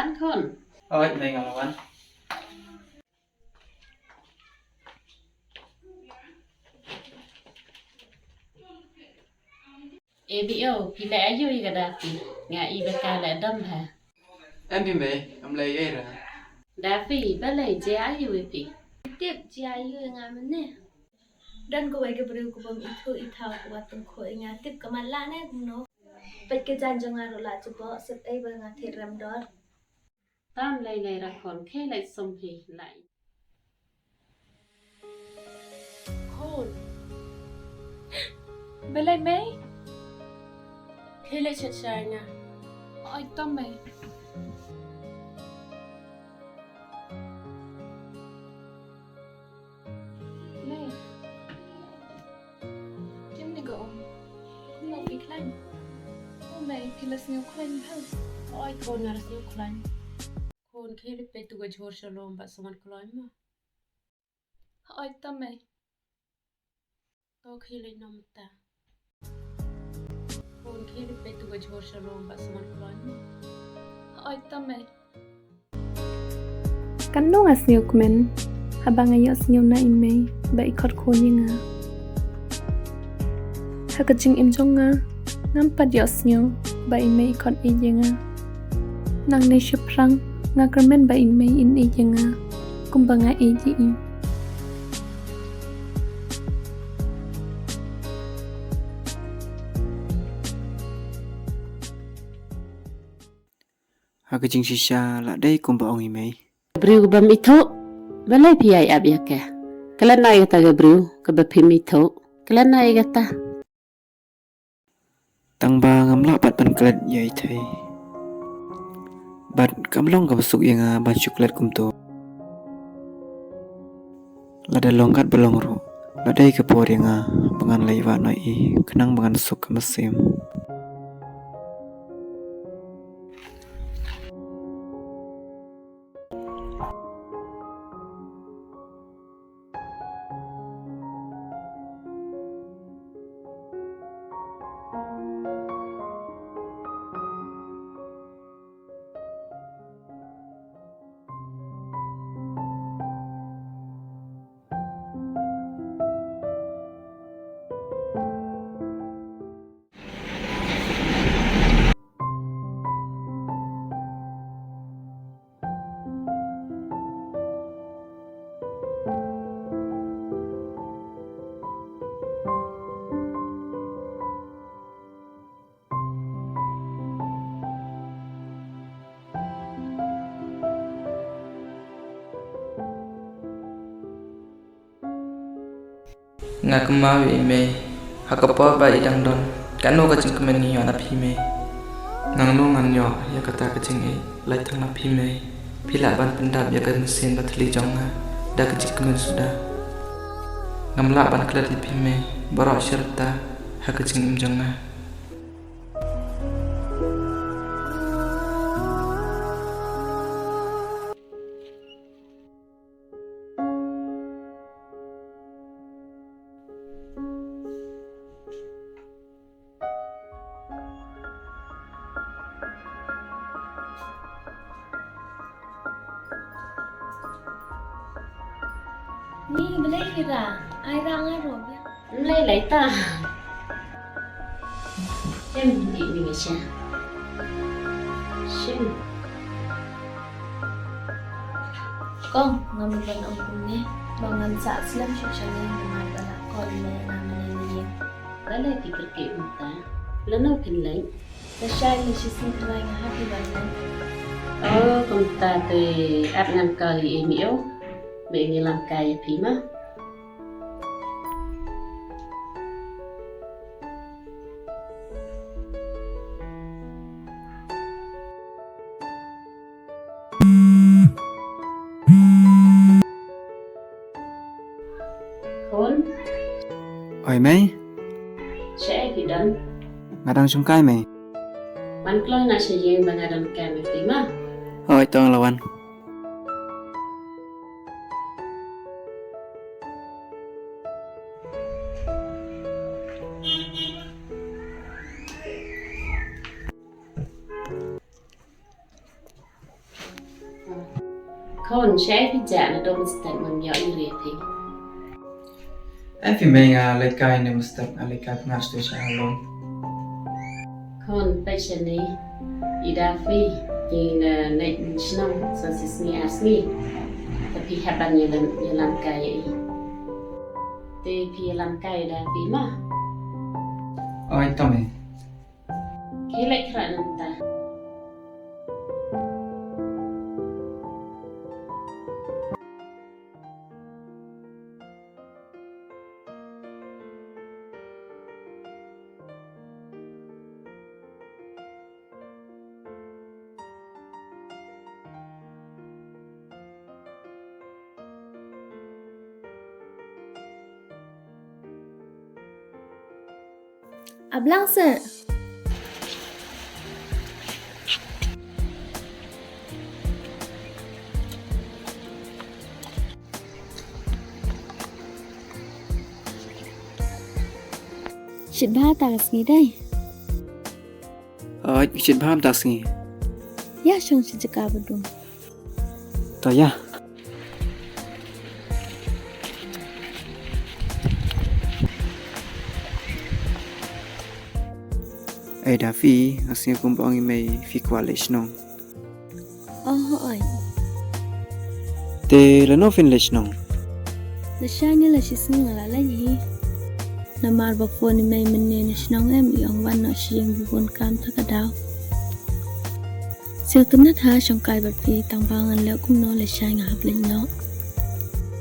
văn con. Ôi, mình ngọc văn. E bị âu, kỳ lẽ vui cái đà phì, ngã y bà ca lẽ đâm hả. Em bị mày, em lấy ấy rồi. Đà phì, bà lấy dễ ai vui phì. Tiếp chia yêu ngà mình nè. Dan ko wai ke beriu ko bam itu ithau ko watung ko ngà tiếp ka man la nè no. Pet ke jan jong aro la chupo sep ai ba ngà the ram dor. Tam lấy ra con khê lại xông phì lại. Khôn. Bên lại mấy? Thế lại chật chài nè. Ôi tâm mày. Này. Kim này gỗ. Không mau bị khăn. Ôi mày thì là nhiều khăn hơn. Ôi con ngà siêu khăn. Con khê lại bê tù gà chôr shalom bà xông ăn khăn mà. Ôi tâm mày. Tô khê lại nông ta. Con khê lại bê tù gà chôr shalom bà xông ăn khăn mà. Ôi tâm mày. Kan no nga sniok men habang ayo snyo na ime ba ikot ko nga hakaching im jong nga nampat yo snyo ba ime ikot nga nang ne shuprang nga kermen ba ime in nga kumbanga i Haka jing shisha la đây cùng bà ông ấy mày. Gabriel bam itu, balai piyai abia ke. Kalian naik kata Gabriel ke bapim itu. Kalian naik kata. Tăng ba ngắm lọ bát bàn clet vậy thầy. Bát cắm long gặp suk yang bát coklat kum tu. Lada longkat belong ru. Lada ke por yang bangan laiwa noi kenang bangan suk kemesim. Nga kemawi me hakapo ba idang don kanu ka jing kemeni yo na phime nang no ngan yo ya kata ka jing e lai thang na phime phila ban pendap ya kan sen ba thli jong nga da ka jing kemen sudah ngamla ban klat li phime baro sharta ha ka jing im jong nga Ni belai kira. Ai rang ai rob ya. Lấy ta. Em đi mình cha. Xin. Kong ngam ban ang kumne. Bangan sa Islam social media bala kon me na manini. Balai tikir ke unta. Lanau kin lấy. The shy ni si sin krai nga happy birthday. Công ta từ áp ngăn cờ thì em yếu. Bị người làm cài phí mà. Khốn. Ôi mày, Sẽ thì đần. ngà đang chung cái mày. Bạn kloi na siya yung mga dalam kami phí mà. Ôi tông lawan. คนใช้พิจารณาดมสเตตมันเยอะอยู่เรียพี En fi mei nga lekai ne mustak nga lekai pengas tu sa halong. คนไปชนีอีดาฟีจีนในชนงสสิสนีอาสนีแต่พี่แค่บันยันกายแต่พี่ยันกายดาฟีมา Oi tome. เคเล็กขนาดนั้นตา Ablang se. Chuyện ba ta gì đây? Chuyện ba ta sini. Ya shong si jaka bedung. To ya. Da fi asin kumpang imei fi college nong. Oi. Te lano fin lech nong. La shani la shi sing la la yi. Na mar ba phone mai menne na shnong em yong wan no shing bu bon kam ta ka daw. Siêu tâm nát ha trong cài bật phi tăng vang ăn lỡ cũng nó là sai ngã hợp lên nó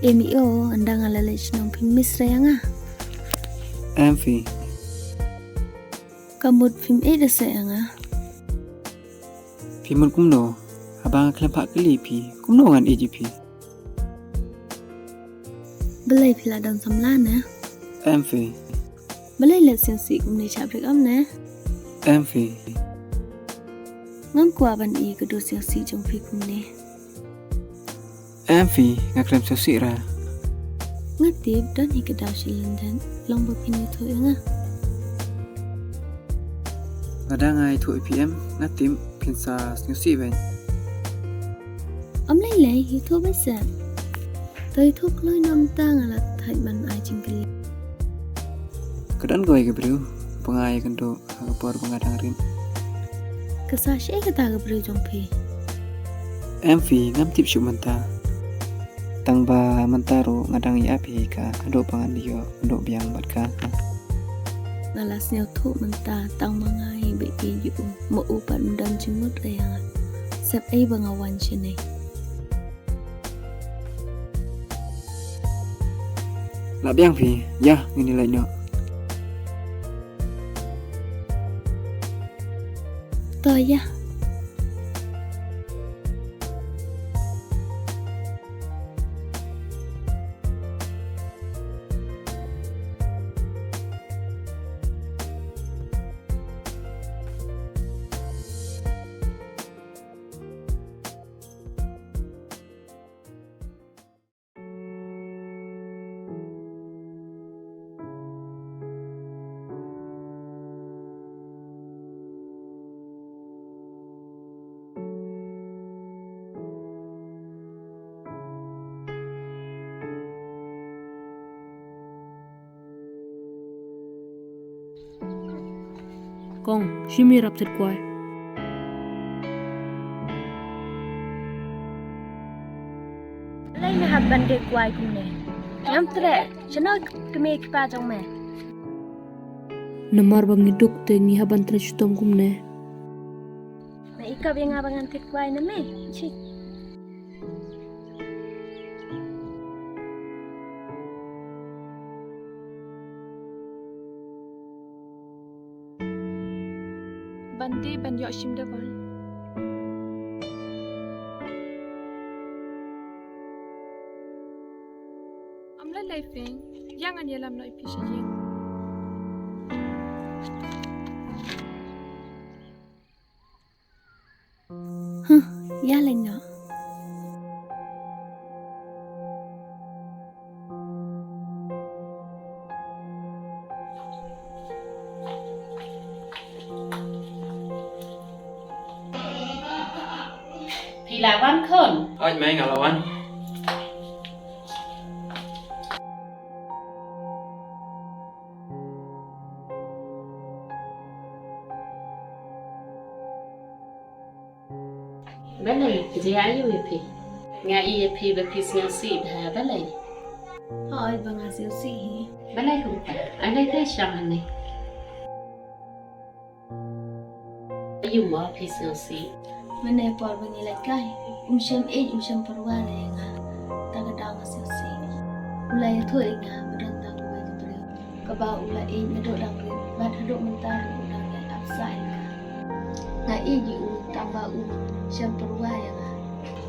em yêu anh đang là lấy nông phim miss rang à Em fi. cả một phim ít là sang à Fi mun kum no. Abang klempak keli pi. Kum no ngan EGP. belai phi là đồng sầm lan nè Em fi. belai là sen sĩ cũng này chạm được âm nè Em fi. ngắm qua bàn y cái đồ sen sĩ trong phi cũng nè Em fi ngak klem sosi ra. ngắt tiếp đó thì cái đào chỉ lần đến lòng bờ phi này thôi à Ngada ngai thu PM ngatim pinsa snyosi ben. ông lấy lệ hiểu thuốc bách sản tới thuốc lôi năm tang là thầy bàn ai chừng cái Kedan goy ke bro. Pengai kendo por pengadang rin. cái sao sẽ cái ta gặp rồi trong phi Em fi ngam tip syuk menta. Tang ba mentaro ngadang ya pi ka ando pangan dio ando biang bat ka. là sneo thuốc mình ta tăng bằng ai bị kỳ dụ một u bận đơn chứng mất đây à sắp ấy bằng ngầu anh trên này La biang fi ya ngini lai no. tôi ya Con, Jimmy rap thật quay. lấy mà hạt bàn đề quay cùng nè nhắm tre cho nó cái mê cái ba trong mẹ Namar bang iduk te ngi haban tre chutom kum ne. mẹ ikaw yung nga bangan tit quay na mẹ chi Bandi ban yo shim da vai. Am lai lai fing, yang an yelam noi pi shi jing. ya lên nó là văn khôn Ôi mẹ ngào lâu anh. balay gì ai yêu phi nga yêu phi về phi siêu sĩ ha balay hỏi bằng ngà siêu sĩ balay cũng phải anh đây thấy sao anh này yêu mà phi siêu sĩ mình này bỏ bằng như lại cái xem ấy xem perwa này ngà ta cái đau ngà siêu sĩ ulai thôi ngà mình đang tăng quay cái bữa cái bao ulai ấy mình độ đang lên bắt độ mình ta độ đang lên upside ngà ấy gì tăng bao xem perwa ya ngà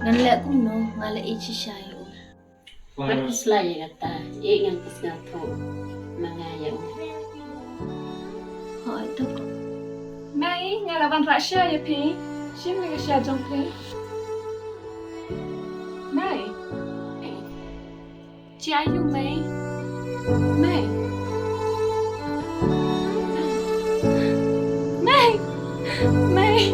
ngan lek cũng no ngà lek ấy chỉ sai Kan keslaya kata, ingat kesngat tu mengayang. hỏi tôi Mai, nga là văn rã xa ya pi. Sim nga xa trong pi. Mai. Chị ai yêu Mai? Mai. Mai. Mai.